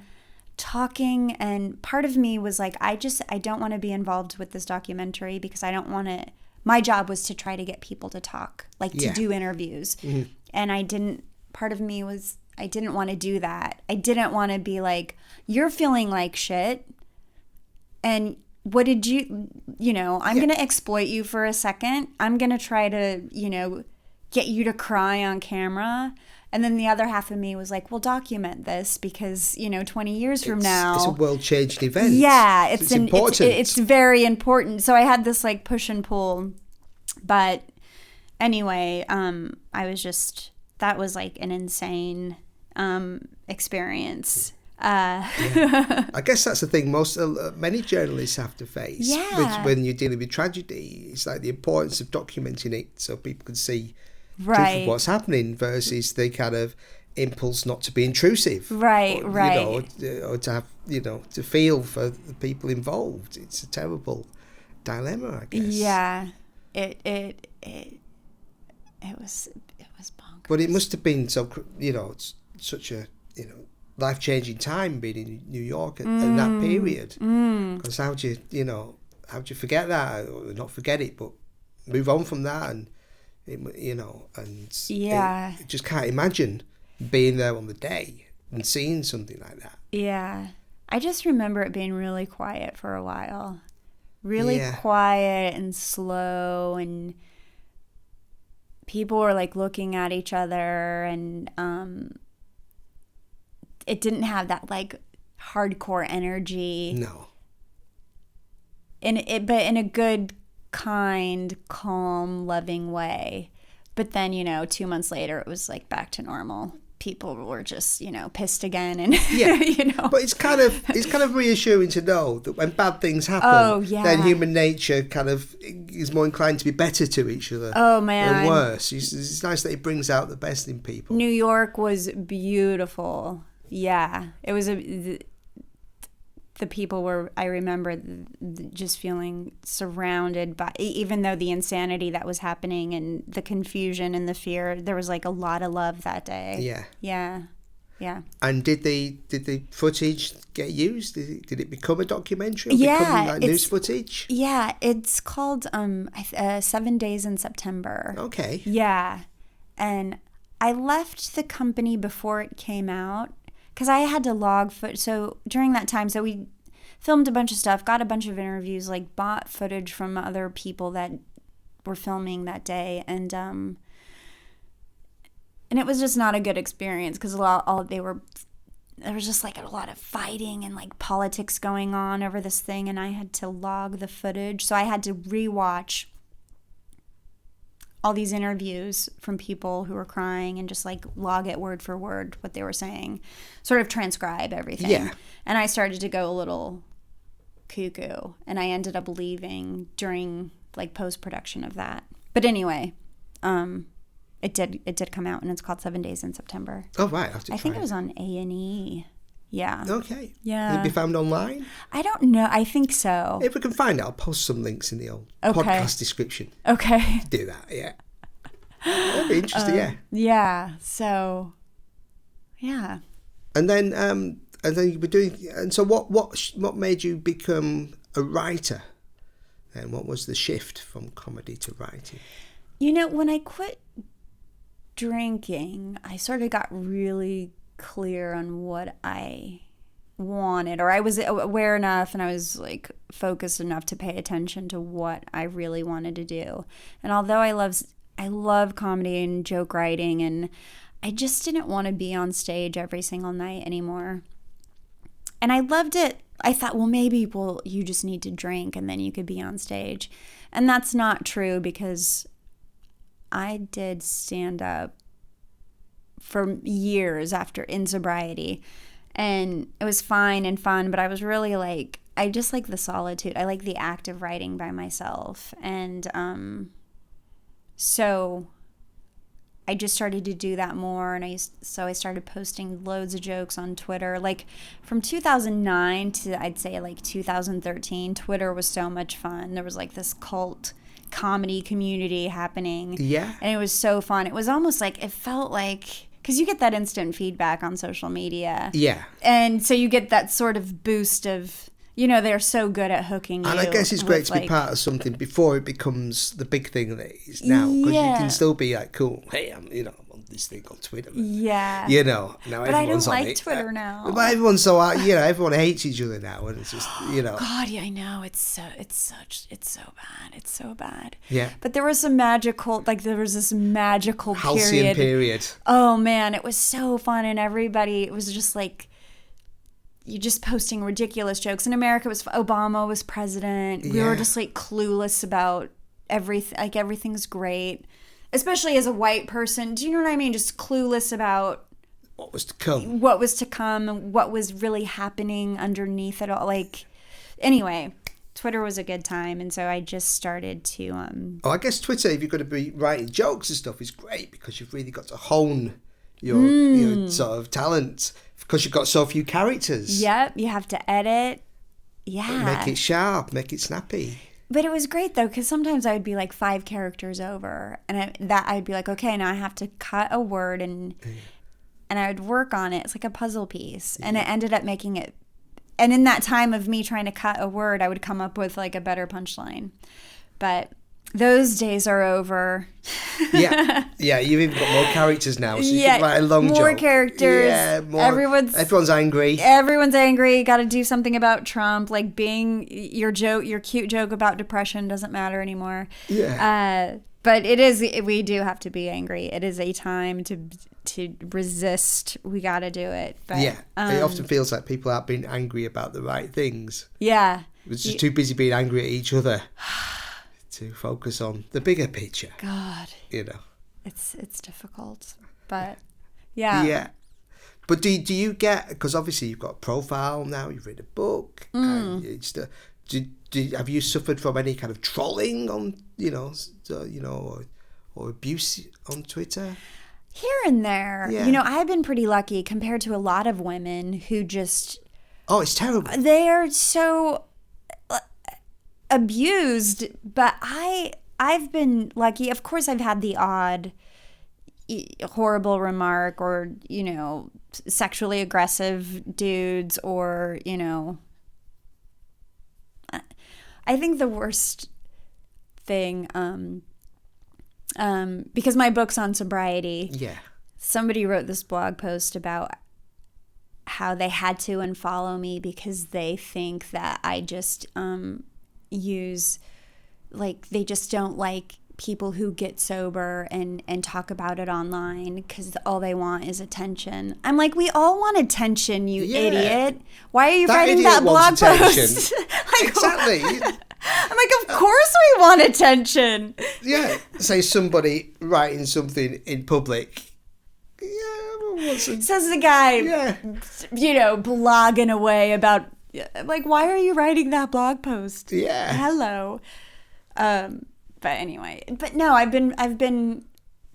talking. And part of me was like, I don't want to be involved with this documentary because I don't want to, my job was to try to get people to talk, like to do interviews. Mm-hmm. And part of me was, I didn't want to do that. I didn't want to be like, you're feeling like shit. And what did I'm going to exploit you for a second. I'm going to try to, get you to cry on camera. And then the other half of me was like, well, document this because, 20 years from now. It's a world-changing event. Yeah. It's important. It's very important. So I had this like push and pull. But anyway, that was like an insane experience. I guess that's the thing many journalists have to face when you're dealing with tragedy. It's like the importance of documenting it so people can see what's happening versus the kind of impulse not to be intrusive, right. Or to have to feel for the people involved. It's a terrible dilemma, I guess. Yeah, it was bonkers. But it must have been it's such a life-changing time being in New York at that period. Because how do you forget that, or not forget it, but move on from that, and just can't imagine being there on the day and seeing something like that. Yeah, I just remember it being really quiet for a while, really quiet and slow, and people were like looking at each other, and it didn't have that like hardcore energy. No. But in a good, kind, calm, loving way. But then, 2 months later, it was like back to normal. People were just, pissed again, and But it's kind of reassuring to know that when bad things happen, then human nature kind of is more inclined to be better to each other. Oh man, than worse. It's nice that it brings out the best in people. New York was beautiful. Yeah, it was the people were, I remember just feeling surrounded by, even though the insanity that was happening and the confusion and the fear, there was like a lot of love that day. Yeah. And did the footage get used? Did it become a documentary? Become like news footage? Yeah, it's called 7 Days in September. Okay. Yeah, and I left the company before it came out, because I had to log so during that time, so we filmed a bunch of stuff, got a bunch of interviews, like bought footage from other people that were filming that day, and it was just not a good experience because there was just like a lot of fighting and like politics going on over this thing, and I had to log the footage, so I had to rewatch all these interviews from people who were crying and just like log it word for word what they were saying, sort of transcribe everything. Yeah. And I started to go a little cuckoo, and I ended up leaving during like post-production of that. But anyway, it did come out, and it's called 7 Days in September. Oh right, I think it was on A&E. Yeah. Okay. Yeah. Will it be found online? I don't know. I think so. If we can find it, I'll post some links in the old podcast description. Okay. Do that, yeah. That'd be interesting, yeah. Yeah. So, yeah. And then you were doing. And so, what made you become a writer? And what was the shift from comedy to writing? When I quit drinking, I sort of got really clear on what I wanted, or I was aware enough, and I was like focused enough to pay attention to what I really wanted to do. And although I love comedy and joke writing, and I just didn't want to be on stage every single night anymore. And I loved it. I thought, well, maybe you just need to drink and then you could be on stage. And that's not true, because I did stand up for years in sobriety, and it was fine and fun, but I was really like, I just like the solitude. I like the act of writing by myself. And so I just started to do that more, and I started posting loads of jokes on Twitter. Like from 2009 to I'd say like 2013, Twitter was so much fun. There was like this cult comedy community happening. Yeah. And it was so fun. It was almost like, it felt like, because you get that instant feedback on social media. Yeah. And so you get that sort of boost of, they're so good at hooking you. And I guess it's great to be part of something before it becomes the big thing that it is now. Because you can still be like, cool, hey, I'm on this thing on Twitter. Yeah. Now but I don't like on Twitter now. But everyone's so, everyone hates each other now. And it's just, God, yeah, I know. It's so bad. It's so bad. Yeah. But there was this magical halcyon period. Oh, man, it was so fun. And everybody, it was just like, you're just posting ridiculous jokes. In America, Obama was president. We were just like clueless about everything. Like everything's great, especially as a white person. Do you know what I mean? Just clueless about what was to come, and what was really happening underneath it all. Like, anyway, Twitter was a good time, and so I just started to. I guess Twitter, if you're going to be writing jokes and stuff, is great because you've really got to hone your sort of talent. Because you've got so few characters. Yep, you have to edit. Yeah. Make it sharp, make it snappy. But it was great, though, because sometimes I would be like 5 characters over. And I'd be like, okay, now I have to cut a word and I would work on it. It's like a puzzle piece. And it ended up making it. And in that time of me trying to cut a word, I would come up with like a better punchline. But those days are over. Yeah, you've even got more characters now, so you can write a long joke. More characters. Yeah, everyone's angry. Everyone's angry. Got to do something about Trump. Like being your cute joke about depression doesn't matter anymore. Yeah. But we do have to be angry. It is a time to resist. We got to do it. But, it often feels like people aren't being angry about the right things. Yeah. It's just too busy being angry at each other to focus on the bigger picture. God. It's difficult. But yeah. Yeah. But do you get, because obviously you've got a profile now, you've written a book, and have you suffered from any kind of trolling on, or abuse on Twitter? Here and there. Yeah. I've been pretty lucky compared to a lot of women who just... Oh, it's terrible. They are so abused, but I've been lucky. Of course, I've had the odd horrible remark or, sexually aggressive dudes or, I think the worst thing, because my book's on sobriety. Yeah. Somebody wrote this blog post about how they had to unfollow me because they think that I just they just don't like people who get sober and talk about it online because all they want is attention. I'm like, we all want attention, you idiot. Why are you writing that blog post? Exactly. I'm like, of course we want attention. Yeah. Say somebody writing something in public. Yeah. Says the guy, blogging away about, like, why are you writing that blog post? Yeah. Hello. But anyway, no, I've been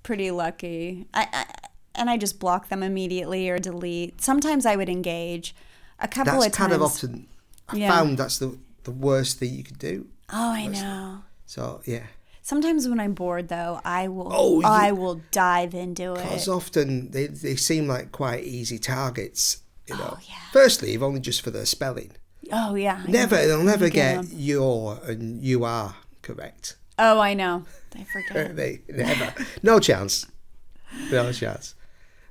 pretty lucky. I just block them immediately or delete. Sometimes I would engage. A couple of times. That's kind of often. I found that's the worst thing you could do. Oh, I know. So yeah. Sometimes when I'm bored, though, I will dive into it. Because often they seem like quite easy targets. Oh, yeah. Firstly, if only just for their spelling. Oh yeah. They'll never get your and you are correct. Oh, I know. They forget. They never. No chance. No chance.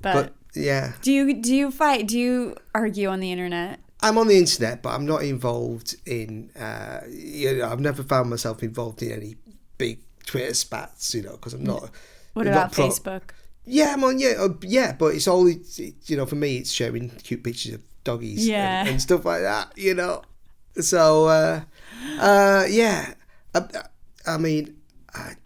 But yeah. Do you fight? Do you argue on the internet? I'm on the internet, but I'm not involved in. I've never found myself involved in any big Twitter spats. Because I'm not. What about Facebook? Yeah, I'm on. Yeah, but it's all. For me, it's sharing cute pictures of doggies and stuff like that. So yeah. I mean,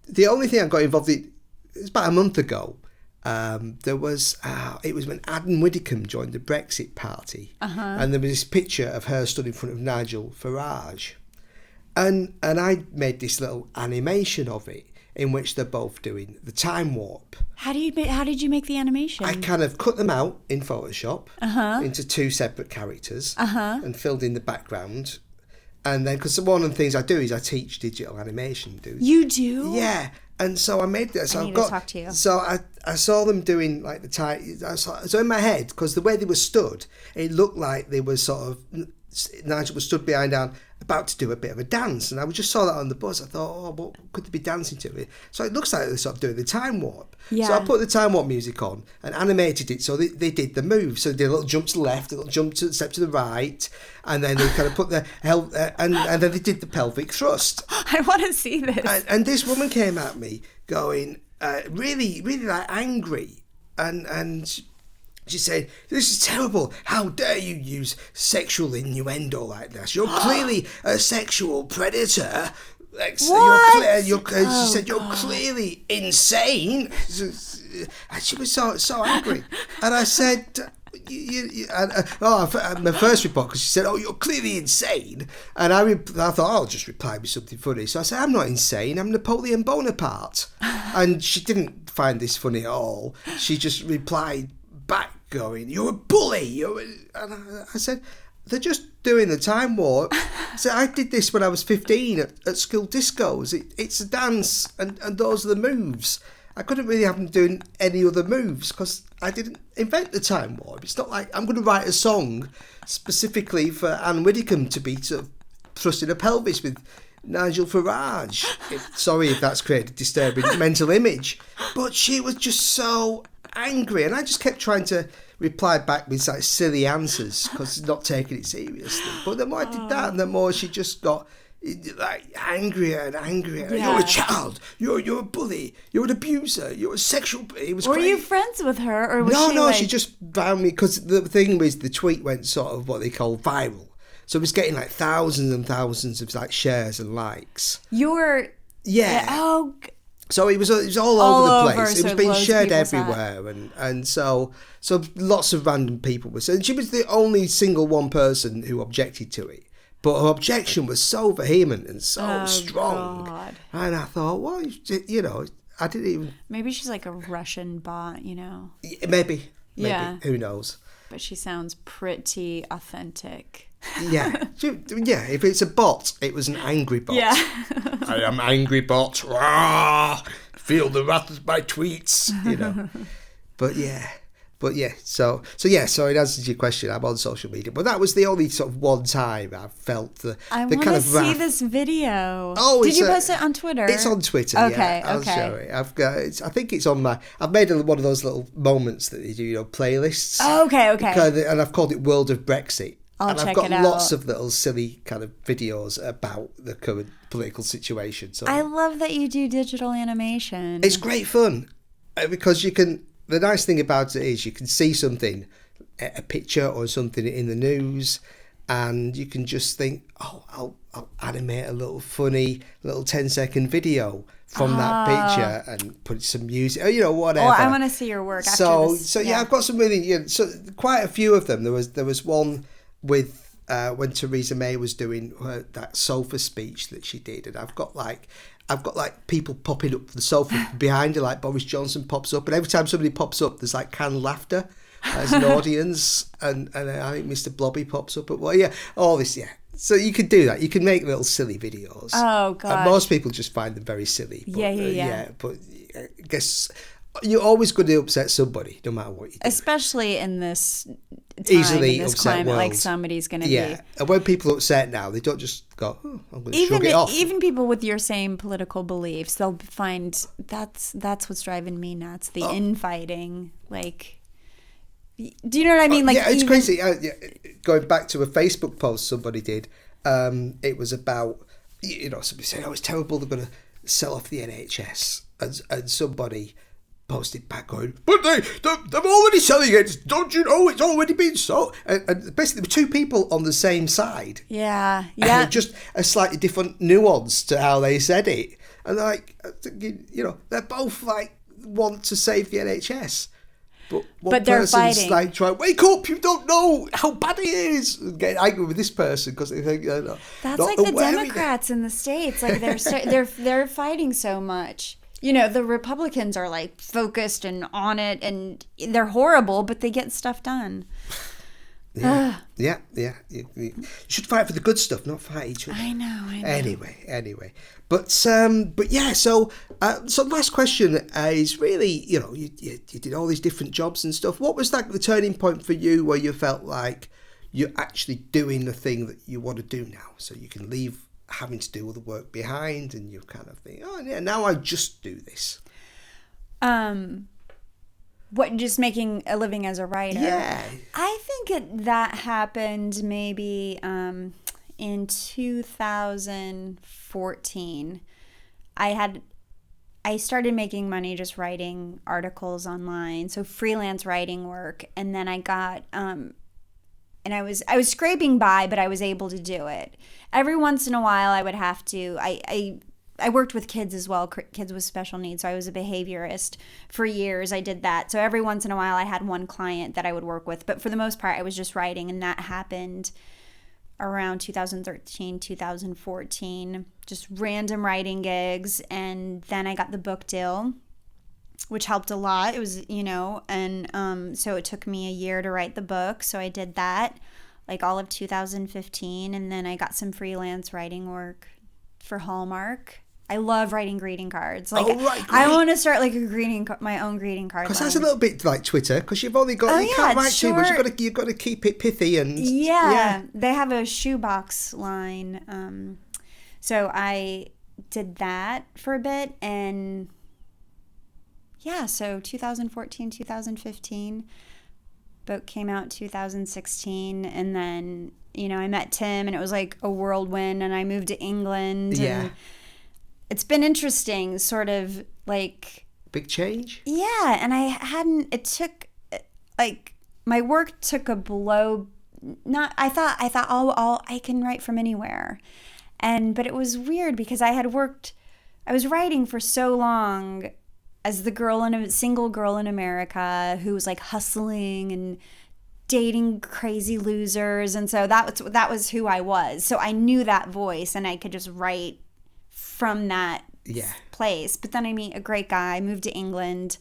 the only thing I got involved in, it was about a month ago. It was when Adam Widdicombe joined the Brexit party, and there was this picture of her stood in front of Nigel Farage, and I made this little animation of it. in which they're both doing the time warp. How did you make the animation? I kind of cut them out in Photoshop into two separate characters and filled in the background. And then, because one of the things I do is I teach digital animation. You do? Yeah. And so I made that. So I need to talk to you. So I saw them doing like the time. So in my head, because the way they were stood, it looked like they were sort of, Nigel was stood behind Anne, about to do a bit of a dance, and I just saw that on the bus. I thought, oh, what could they be dancing to? So it looks like they're sort of doing the time warp. Yeah. So I put the time warp music on and animated it so they did the move. So they did a little jump to the left, a little jump to step to the right, and then they kind of put and then they did the pelvic thrust. I want to see this. And this woman came at me going really, really like angry, and she said, "This is terrible. How dare you use sexual innuendo like this? You're clearly a sexual predator." What? She said, "You're clearly insane." And she was so angry. And I said, my first report, because she said, "Oh, you're clearly insane." And I thought, I'll just reply with something funny. So I said, "I'm not insane. I'm Napoleon Bonaparte." And she didn't find this funny at all. She just replied back going, "You're a bully." And I said, "They're just doing the time warp." So I did this when I was 15 at school discos. It's a dance, and those are the moves. I couldn't really have them doing any other moves because I didn't invent the time warp. It's not like I'm going to write a song specifically for Anne Widdecombe to be sort of thrusting a pelvis with Nigel Farage. Sorry if that's created a disturbing mental image. But she was just so angry, and I just kept trying to reply back with like silly answers because not taking it seriously. But the more I did that, the more she just got like angrier and angrier. Yeah. "You're a child. You're a bully. You're an abuser. You're a sexual." It was. Were crazy. you friends with her, or was No, she she just found me because the thing was the tweet went sort of what they call viral, so it was getting like thousands and thousands of like shares and likes. Oh. So it was all over the place. So It was being shared people saw it. everywhere, and so lots of random people were saying. She was the only single one person who objected to it, but her objection was so vehement and so strong. God. And I thought, well, I didn't even. Maybe she's like a Russian bot, Maybe. Yeah. Who knows? But she sounds pretty authentic. Yeah. If it's a bot, it was an angry bot. Yeah. "I am angry bot. Rah! Feel the wrath of my tweets." But yeah. So it answers your question. I'm on social media, but that was the only sort of one time I felt the I kind want to of see wrath. this video. Oh, did you post it on Twitter? It's on Twitter. Okay, yeah, I'll okay. show it. I think it's on my. I've made one of those little moments that they do, playlists. Oh, okay. And I've called it World of Brexit. I'll and check I've got it out. lots of little silly kind of videos about the current political situation. So I love that you do digital animation. it's great fun because you can. The nice thing about it is you can see something, a picture or something in the news, and you can just think, "Oh, I'll animate a little funny little 10-second video from that picture and put some music, or whatever." Oh, I want to see your work. After this. Yeah, I've got some really, quite a few of them. There was one with when Theresa May was doing that sofa speech that she did, and I've got like people popping up the sofa behind her, like Boris Johnson pops up, and every time somebody pops up, there's like canned laughter as an audience, and I think Mr. Blobby pops up. All this, yeah. So you could do that. You can make little silly videos. Oh God! And most people just find them very silly. But, Yeah. But I guess you're always going to upset somebody, no matter what you do. Especially in this time, Easily in this upset climate, world. like somebody's going to Yeah, be. and when people are upset now, they don't just go, "Oh, I'm going to shrug it off." Even people with your same political beliefs, they'll find that's what's driving me nuts. The infighting, like, do you know what I mean? Like, yeah, it's crazy. Going back to a Facebook post somebody did, it was about, somebody said, "Oh, it's terrible, they're going to sell off the NHS," and somebody posted back going, "But they're already selling it. Don't you know it's already been sold?" And basically, there were two people on the same side. Yeah. Just a slightly different nuance to how they said it. And they're both like want to save the NHS. But one they're person's fighting. like trying, "Wake up, you don't know how bad it is." And getting angry with this person because they think they're That's not like the aware of it. Democrats in the States. Like they're fighting so much. the Republicans are like focused and on it, and they're horrible, but they get stuff done. Yeah. You should fight for the good stuff, not fight each other. I know. Anyway. But yeah, so last question is really, you did all these different jobs and stuff. What was the turning point for you where you felt like you're actually doing the thing that you want to do now? So you can leave having to do all the work behind, and you kind of think, oh yeah, now I just do this. Just making a living as a writer? Yeah. I think that happened maybe in 2014. I started making money just writing articles online, so freelance writing work, and then I got and I was scraping by, but I was able to do it. Every once in a while, I would have to. I worked with kids as well, kids with special needs. So I was a behaviorist for years. I did that. So every once in a while, I had one client that I would work with. But for the most part, I was just writing. And that happened around 2013, 2014. Just random writing gigs. And then I got the book deal, which helped a lot. It was, and so it took me a year to write the book. So I did that like all of 2015. And then I got some freelance writing work for Hallmark. I love writing greeting cards. Like, I want to start like my own greeting card. Because that's a little bit like Twitter. Because you've only got can't write too much. You've got to keep it pithy and They have a shoebox line. So I did that for a bit, and so 2014, 2015. Book came out 2016, and then I met Tim, and it was like a whirlwind, and I moved to England. Yeah. And it's been interesting, sort of like... Big change? Yeah, and it took, like, my work took a blow. I thought, I can write from anywhere. But it was weird because I was writing for so long as the single girl in America who was like hustling and dating crazy losers. And so that was who I was. So I knew that voice, and I could just write from that place. But then I meet a great guy, moved to England.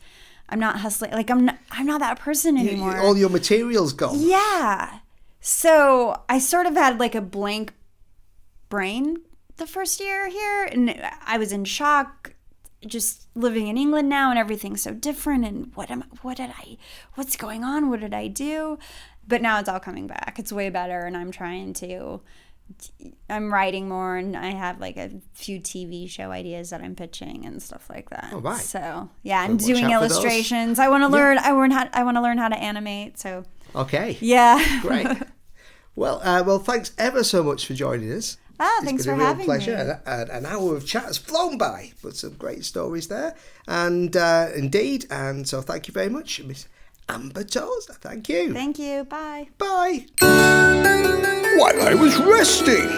I'm not hustling. Like I'm not that person anymore. All your material's gone. Yeah. So I sort of had like a blank brain the first year here, and I was in shock just living in England now, and everything's so different, and what's going on? What did I do? But now it's all coming back. It's way better, and I'm writing more, and I have like a few TV show ideas that I'm pitching and stuff like that. Oh, right. So yeah, I'm doing illustrations. I want to learn. I want to learn how to animate. So okay. Yeah. Great. Well, thanks ever so much for joining us. Thanks for having me. It's been a real pleasure. An hour of chat has flown by, but some great stories there, and indeed. And so, thank you very much, Miss Amber Tozer. Thank you. Thank you. Bye. Bye. While I was resting.